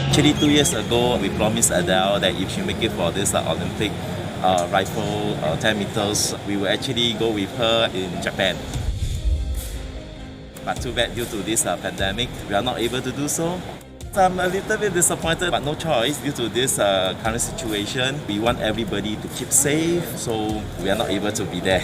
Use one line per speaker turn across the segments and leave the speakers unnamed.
Actually, 2 years ago, we promised Adele that if she make it for this Olympic rifle 10 meters, we will actually go with her in Japan. But too bad, due to this pandemic, we are not able to do so. I'm a little bit disappointed, but no choice due to this current situation. We want everybody to keep safe, so we are not able to be there.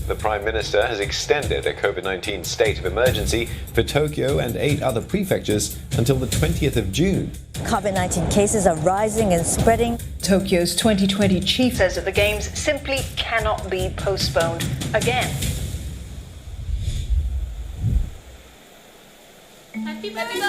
The Prime Minister has extended a COVID-19 state of emergency for Tokyo and 8 other prefectures until the 20th of June.
COVID-19 cases are rising and spreading.
Tokyo's 2020 chief
says that the Games simply cannot be postponed again.
Happy birthday!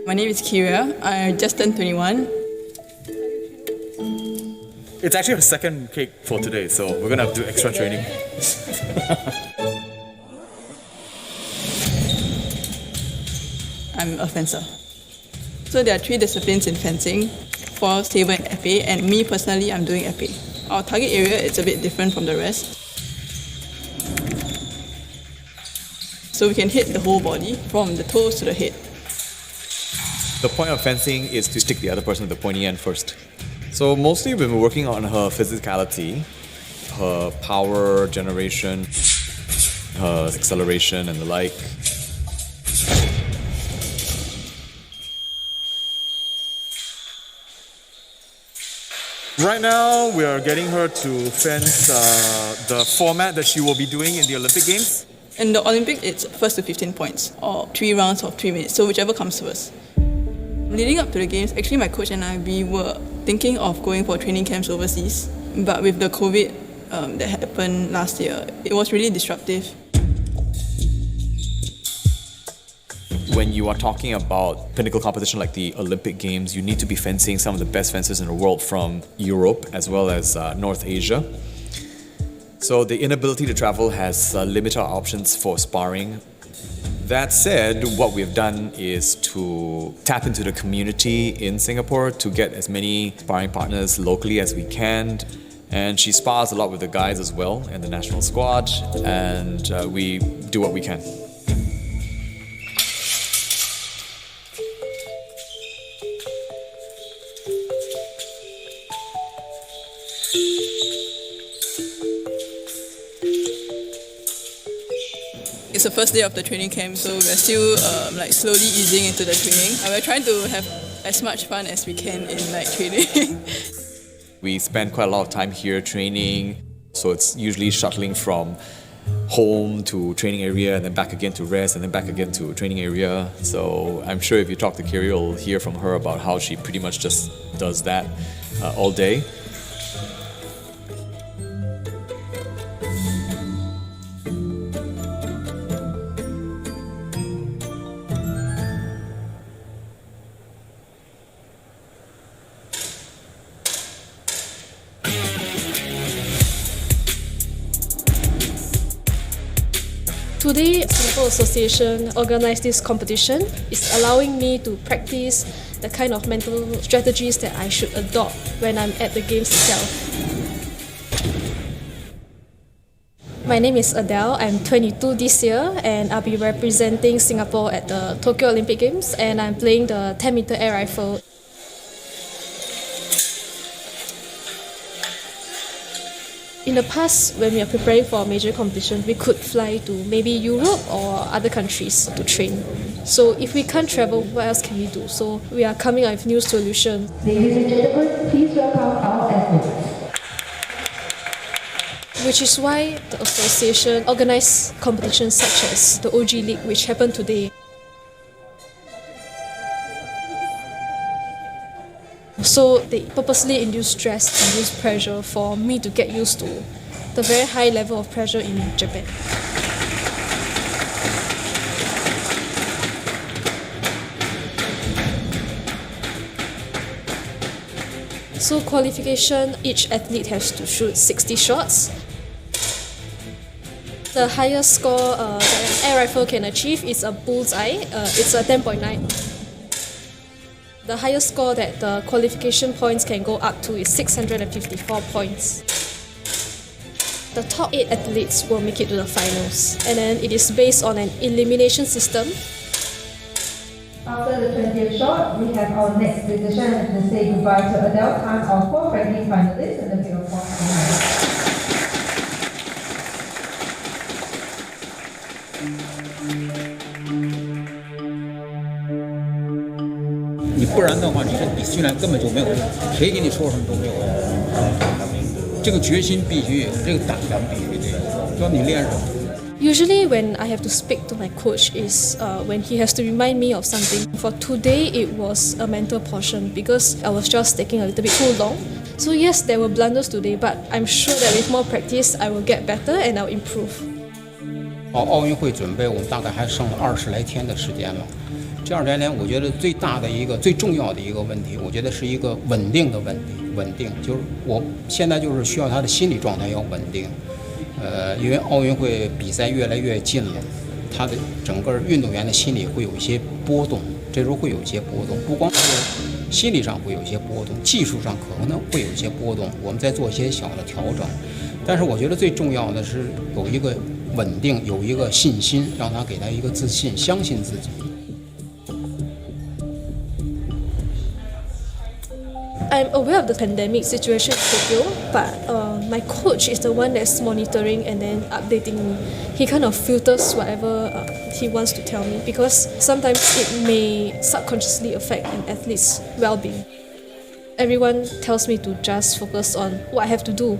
My name is Kira. I just turned 21.
It's actually our second cake for today, so we're gonna have to do extra training.
I'm a fencer. So there are 3 disciplines in fencing, 4 sabre and épée, and me personally, I'm doing épée. Our target area is a bit different from the rest. So we can hit the whole body, from the toes to the head.
The point of fencing is to stick the other person with the pointy end first. So mostly we've been working on her physicality, her power generation, her acceleration and the like. Right now we are getting her to fence the format that she will be doing in the Olympic Games.
In the Olympics, it's first to 15 points, or 3 rounds of 3 minutes, so whichever comes first. Leading up to the Games, actually my coach and I, we were thinking of going for training camps overseas. But with the COVID that happened last year, it was really disruptive.
When you are talking about pinnacle competition like the Olympic Games, you need to be fencing some of the best fencers in the world from Europe as well as North Asia. So the inability to travel has limited our options for sparring. That said, what we've done is to tap into the community in Singapore to get as many sparring partners locally as we can. And she spars a lot with the guys as well in the national squad, and we do what we can.
It's the first day of the training camp, so we're still slowly easing into the training. And we're trying to have as much fun as we can in training.
We spend quite a lot of time here training, so it's usually shuttling from home to training area and then back again to rest and then back again to training area. So I'm sure if you talk to Kiri, you'll hear from her about how she pretty much just does that all day.
Today, Singapore Association organised this competition. It's allowing me to practice the kind of mental strategies that I should adopt when I'm at the Games itself. My name is Adele. I'm 22 this year and I'll be representing Singapore at the Tokyo Olympic Games, and I'm playing the 10-meter air rifle. In the past, when we are preparing for a major competition, we could fly to maybe Europe or other countries to train. So if we can't travel, what else can we do? So we are coming up with new solutions.
Ladies and gentlemen, please welcome our athletes.
Which is why the association organized competitions such as the OG League, which happened today. So they purposely induce stress, induce pressure for me to get used to the very high level of pressure in Japan. So qualification, each athlete has to shoot 60 shots. The highest score that an air rifle can achieve is a bullseye. It's a 10.9. The highest score that the qualification points can go up to is 654 points. The top 8 athletes will make it to the finals, and then it is based on an elimination system.
After the 20th shot, we have our next decision to say goodbye to Adele, time of 4 ranking finalists in the field of 4.
你不然的话，你训练根本就没有用，谁给你说什么都没有用。这个决心必须有，这个胆量必须得有，只要你练什么。
Usually when I have to speak to my coach is when he has to remind me of something. For today, it was a mental portion because I was just taking a little bit too long. So yes, there were blunders today, but I'm sure that with more practice, I will get better and I'll improve.
奥运会准备，我们大概还剩了20来天的时间了。这20来天，我觉得最大的一个、最重要的一个问题，我觉得是一个稳定的问题。稳定就是我现在就是需要他的心理状态要稳定。因为奥运会比赛越来越近了，他的整个运动员的心理会有一些波动，这时候会有一些波动，不光是心理上会有一些波动，技术上可能会有一些波动，我们在做一些小的调整。但是我觉得最重要的是有一个稳定，有一个信心，让他给他一个自信，相信自己。
I'm aware of the pandemic situation in Tokyo, but my coach is the one that's monitoring and then updating me. He kind of filters whatever he wants to tell me because sometimes it may subconsciously affect an athlete's well-being. Everyone tells me to just focus on what I have to do.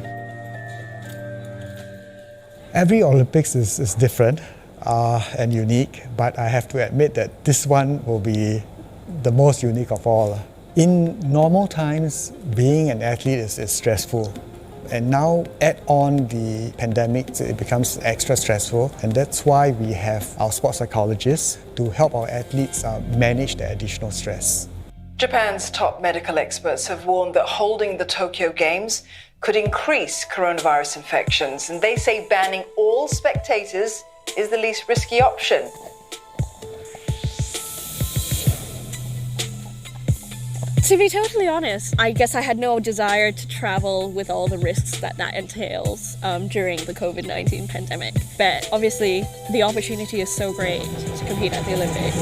Every Olympics is different and unique, but I have to admit that this one will be the most unique of all. In normal times, being an athlete is stressful. And now add on the pandemic, it becomes extra stressful. And that's why we have our sports psychologists to help our athletes manage the additional stress.
Japan's top medical experts have warned that holding the Tokyo Games could increase coronavirus infections, and they say banning all spectators is the least risky option.
To be totally honest, I guess I had no desire to travel with all the risks that entails during the COVID-19 pandemic. But obviously, the opportunity is so great to compete at the Olympics.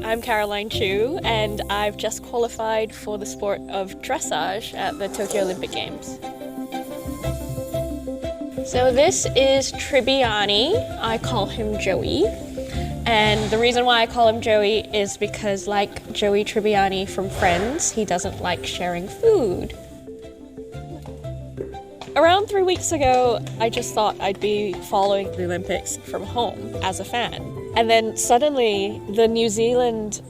I'm Caroline Chu, and I've just qualified for the sport of dressage at the Tokyo Olympic Games. So this is Tribbiani. I call him Joey. And the reason why I call him Joey is because, like Joey Tribbiani from Friends, he doesn't like sharing food. Around 3 weeks ago, I just thought I'd be following the Olympics from home as a fan. And then suddenly the New Zealand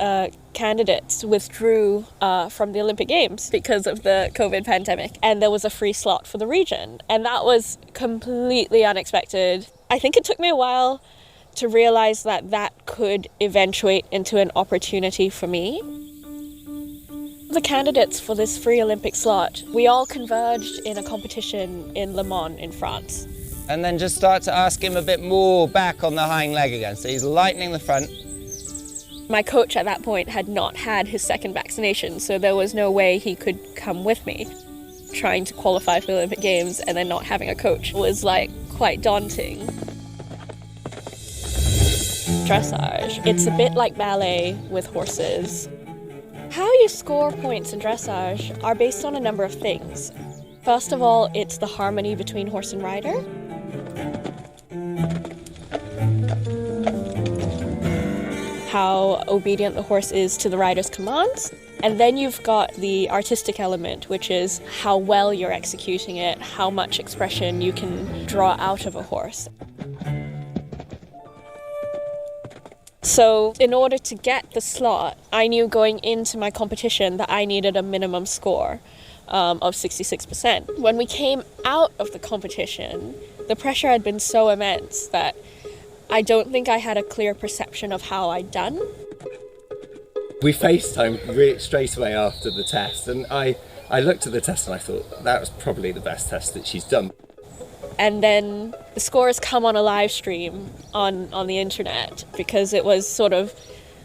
candidates withdrew from the Olympic Games because of the COVID pandemic, and there was a free slot for the region. And that was completely unexpected. I think it took me a while to realize that that could eventuate into an opportunity for me. The candidates for this free Olympic slot, we all converged in a competition in Le Mans in France.
And then just start to ask him a bit more back on the hind leg again. So he's lightening the front.
My coach at that point had not had his second vaccination, so there was no way he could come with me. Trying to qualify for the Olympic Games and then not having a coach was like quite daunting. Dressage. It's a bit like ballet with horses. How you score points in dressage are based on a number of things. First of all, it's the harmony between horse and rider. How obedient the horse is to the rider's commands. And then you've got the artistic element, which is how well you're executing it, how much expression you can draw out of a horse. So in order to get the slot, I knew going into my competition that I needed a minimum score. of 66%. When we came out of the competition, the pressure had been so immense that I don't think I had a clear perception of how I'd done.
We FaceTimed straight away after the test, and I looked at the test and I thought that was probably the best test that she's done.
And then the scores come on a live stream on the internet because it was sort of,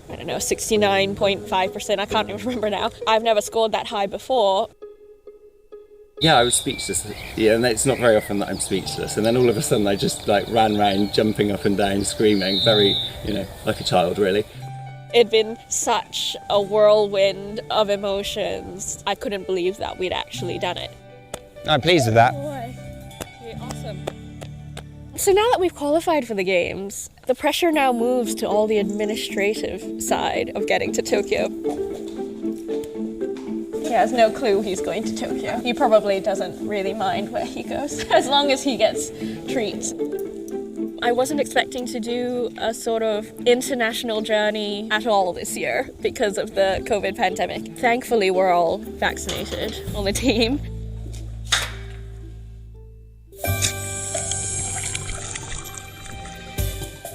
69.5%. I can't even remember now. I've never scored that high before.
Yeah, I was speechless. Yeah, and it's not very often that I'm speechless. And then all of a sudden I just ran around, jumping up and down, screaming, very, like a child, really.
It'd been such a whirlwind of emotions. I couldn't believe that we'd actually done it.
I'm pleased with that.
Okay, awesome. So now that we've qualified for the Games, the pressure now moves to all the administrative side of getting to Tokyo. He has no clue he's going to Tokyo. He probably doesn't really mind where he goes, as long as he gets treats. I wasn't expecting to do a sort of international journey at all this year because of the COVID pandemic. Thankfully, we're all vaccinated on the team.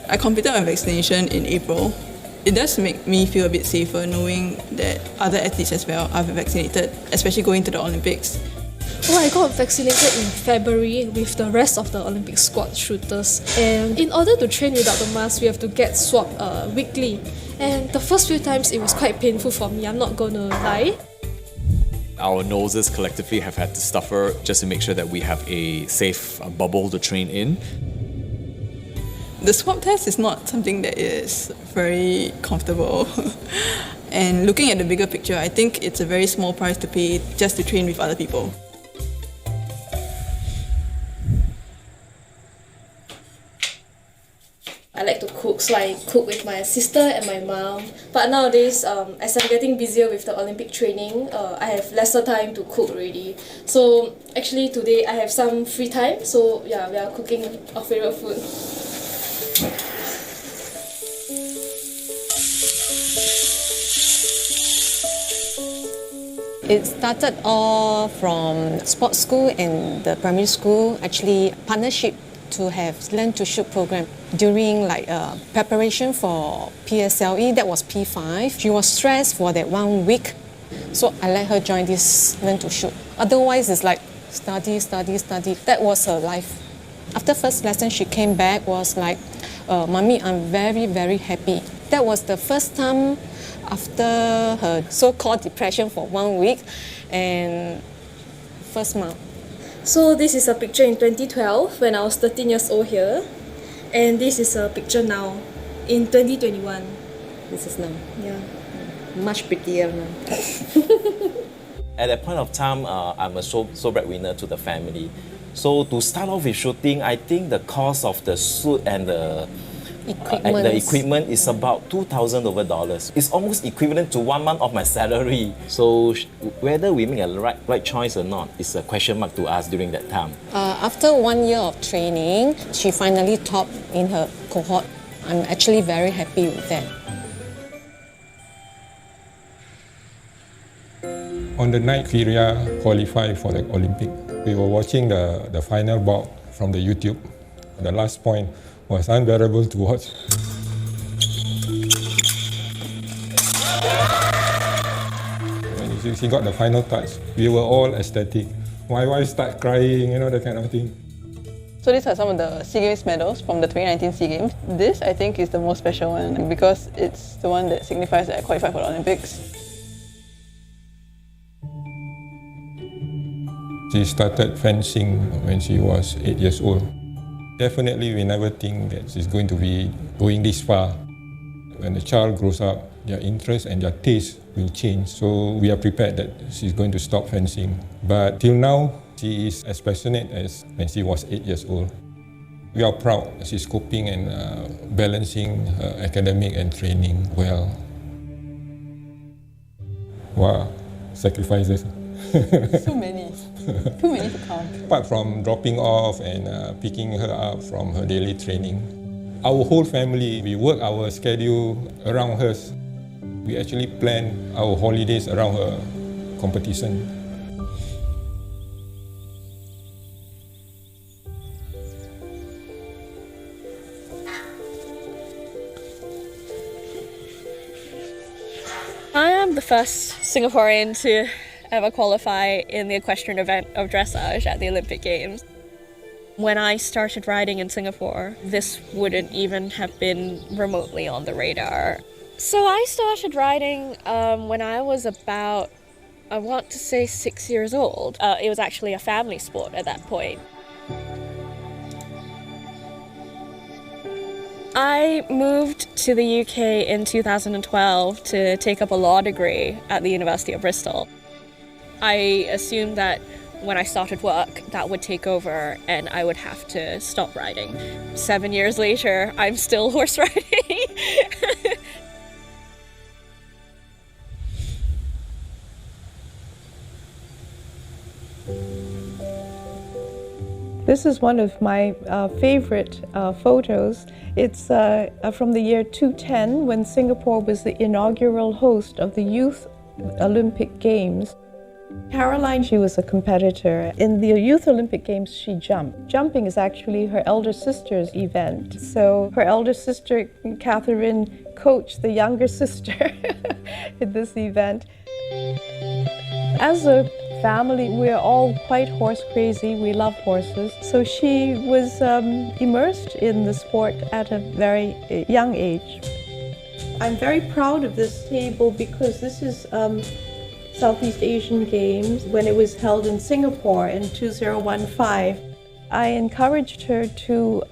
I completed my vaccination in April. It does make me feel a bit safer knowing that other athletes as well are vaccinated, especially going to the Olympics.
Well, I got vaccinated in February with the rest of the Olympic squad shooters. And in order to train without the mask, we have to get swabbed weekly. And the first few times it was quite painful for me, I'm not gonna lie.
Our noses collectively have had to suffer just to make sure that we have a safe bubble to train in.
The swab test is not something that is very comfortable. And looking at the bigger picture, I think it's a very small price to pay just to train with other people.
I like to cook, so I cook with my sister and my mom. But nowadays, as I'm getting busier with the Olympic training, I have lesser time to cook already. So actually today I have some free time, so yeah, we are cooking our favourite food.
It started all from sports school and the primary school, actually partnership to have Learn to Shoot program. During preparation for PSLE, that was P5, she was stressed for that 1 week. So I let her join this Learn to Shoot. Otherwise it's like study. That was her life. After first lesson, she came back, was like, Mommy, I'm very, very happy. That was the first time after her so-called depression for 1 week and first month.
So this is a picture in 2012 when I was 13 years old here. And this is a picture now in 2021.
This is now.
Yeah.
Much prettier now.
At that point of time, I'm a sole breadwinner to the family. So to start off with shooting, I think the cost of the suit and the equipment is about $2,000. It's almost equivalent to 1 month of my salary. So whether we make a right choice or not is a question mark to us during that time.
After 1 year of training, she finally topped in her cohort. I'm actually very happy with that.
On the night Kyria qualified for the Olympic, we were watching the final bout from the YouTube. The last point was unbearable to watch. When she got the final touch, we were all ecstatic. My wife started crying, that kind of thing.
So these are some of the SEA Games medals from the 2019 SEA Games. This, I think, is the most special one because it's the one that signifies that I qualified for the Olympics.
She started fencing when she was 8 years old. Definitely, we never think that she's going to be going this far. When the child grows up, their interest and their taste will change. So we are prepared that she's going to stop fencing. But till now, she is as passionate as when she was 8 years old. We are proud that she's coping and balancing her academic and training well. Wow, sacrifices.
So many. Too many to count.
Apart from dropping off and picking her up from her daily training, our whole family, we work our schedule around hers. We actually plan our holidays around her competition.
I am the first Singaporean to ever qualify in the equestrian event of dressage at the Olympic Games. When I started riding in Singapore, this wouldn't even have been remotely on the radar. So I started riding when I was about, I want to say 6 years old. It was actually a family sport at that point. I moved to the UK in 2012 to take up a law degree at the University of Bristol. I assumed that when I started work, that would take over and I would have to stop riding. 7 years later, I'm still horse riding.
This is one of my favorite photos. It's from the year 2010 when Singapore was the inaugural host of the Youth Olympic Games. Caroline, she was a competitor. In the Youth Olympic Games, she jumped. Jumping is actually her elder sister's event. So her elder sister, Catherine, coached the younger sister at this event. As a family, we're all quite horse crazy. We love horses. So she was immersed in the sport at a very young age. I'm very proud of this table because this is Southeast Asian Games when it was held in Singapore in 2015. I encouraged her to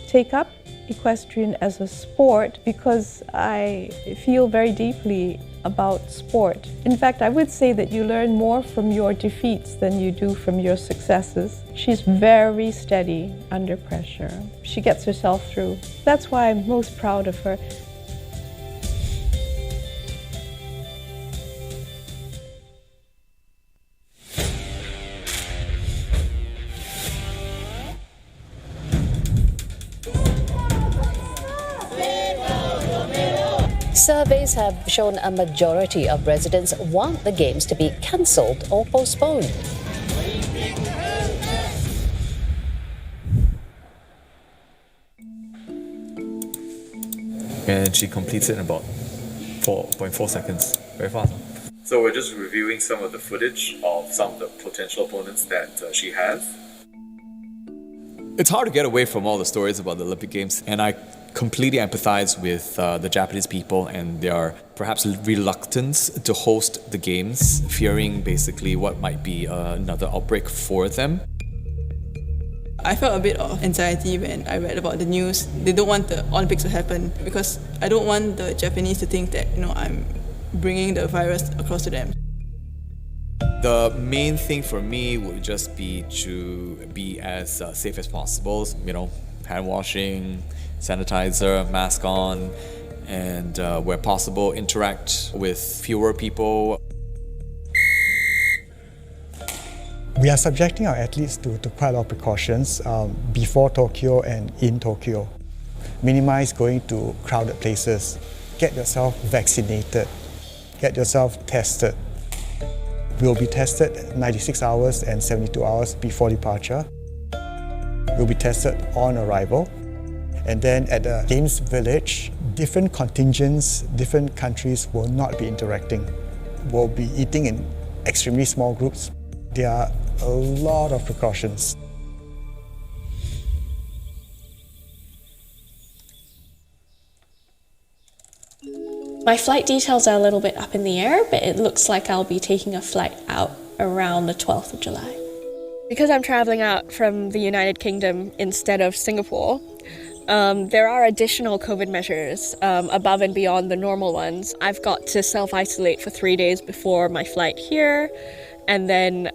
take up equestrian as a sport because I feel very deeply about sport. In fact, I would say that you learn more from your defeats than you do from your successes. She's very steady under pressure. She gets herself through. That's why I'm most proud of her.
Surveys have shown a majority of residents want the Games to be cancelled or postponed.
And she completes it in about 4.4 seconds. Very fast. So we're just reviewing some of the footage of some of the potential opponents that she has. It's hard to get away from all the stories about the Olympic Games, and I completely empathize with the Japanese people and their perhaps reluctance to host the Games, fearing basically what might be another outbreak for them.
I felt a bit of anxiety when I read about the news. They don't want the Olympics to happen because I don't want the Japanese to think that, I'm bringing the virus across to them.
The main thing for me would just be to be as safe as possible. Hand washing, sanitizer, mask on, and where possible, interact with fewer people.
We are subjecting our athletes to quite a lot of precautions before Tokyo and in Tokyo. Minimize going to crowded places. Get yourself vaccinated. Get yourself tested. We'll be tested 96 hours and 72 hours before departure. We'll be tested on arrival. And then at the Games Village, different contingents, different countries will not be interacting. We'll be eating in extremely small groups. There are a lot of precautions.
My flight details are a little bit up in the air, but it looks like I'll be taking a flight out around the 12th of July. Because I'm traveling out from the United Kingdom instead of Singapore, there are additional COVID measures above and beyond the normal ones. I've got to self-isolate for 3 days before my flight here, and then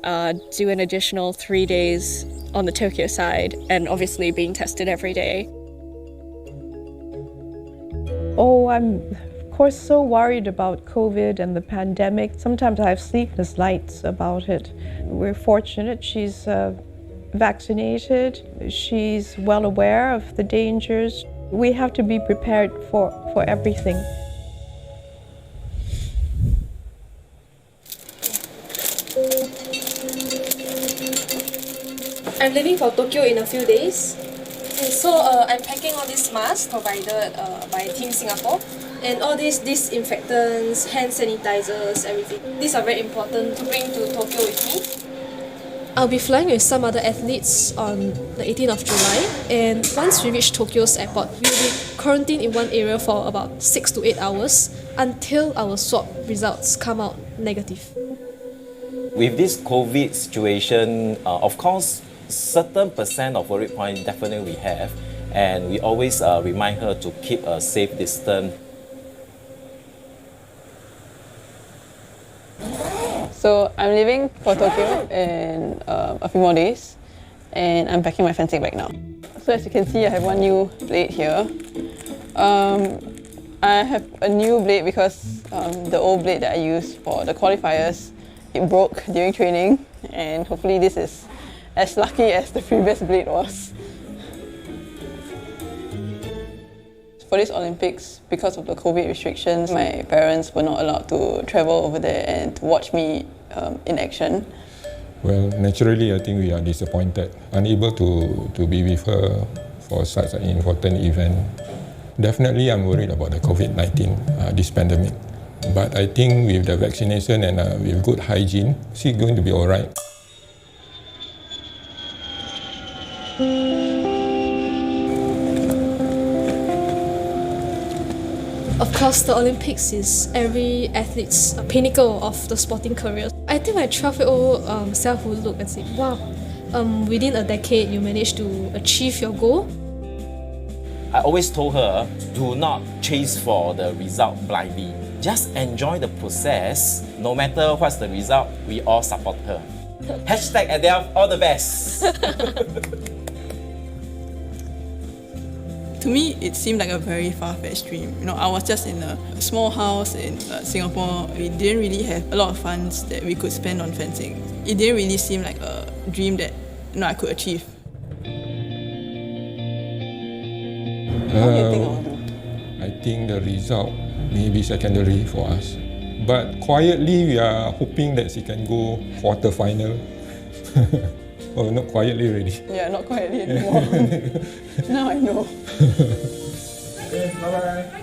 do an additional 3 days on the Tokyo side, and obviously being tested every day.
Oh, I'm of course so worried about COVID and the pandemic. Sometimes I have sleepless nights about it. We're fortunate she's vaccinated. She's well aware of the dangers. We have to be prepared for everything.
I'm leaving for Tokyo in a few days. So I'm packing all these masks provided by Team Singapore. And all these disinfectants, hand sanitizers, everything. These are very important to bring to Tokyo with me. I'll be flying with some other athletes on the 18th of July, and once we reach Tokyo's airport, we will be quarantined in one area for about 6 to 8 hours until our swab results come out negative.
With this COVID situation, of course, certain percent of worry point definitely we have, and we always remind her to keep a safe distance.
So I'm leaving for Tokyo in a few more days, and I'm packing my fencing bag now. So as you can see, I have one new blade here. I have a new blade because the old blade that I used for the qualifiers, it broke during training, and hopefully this is as lucky as the previous blade was. For these Olympics, because of the COVID restrictions, my parents were not allowed to travel over there and to watch me in action.
Well, naturally, I think we are disappointed, unable to be with her for such an important event. Definitely, I'm worried about the COVID-19, this pandemic. But I think with the vaccination and with good hygiene, she's going to be all right.
Of course, the Olympics is every athlete's pinnacle of the sporting career. I think my 12-year-old self would look and say, wow, within a decade you managed to achieve your goal.
I always told her, do not chase for the result blindly. Just enjoy the process. No matter what's the result, we all support her. Hashtag Adele, all the best.
To me, it seemed like a very far-fetched dream. You know, I was just in a small house in Singapore. We didn't really have a lot of funds that we could spend on fencing. It didn't really seem like a dream that I could achieve. What do you think I'll do?
I think the result may be secondary for us. But quietly, we are hoping that she can go quarter-final. Oh, not quietly already.
Yeah, not quietly anymore. Now I know.
Bye-bye.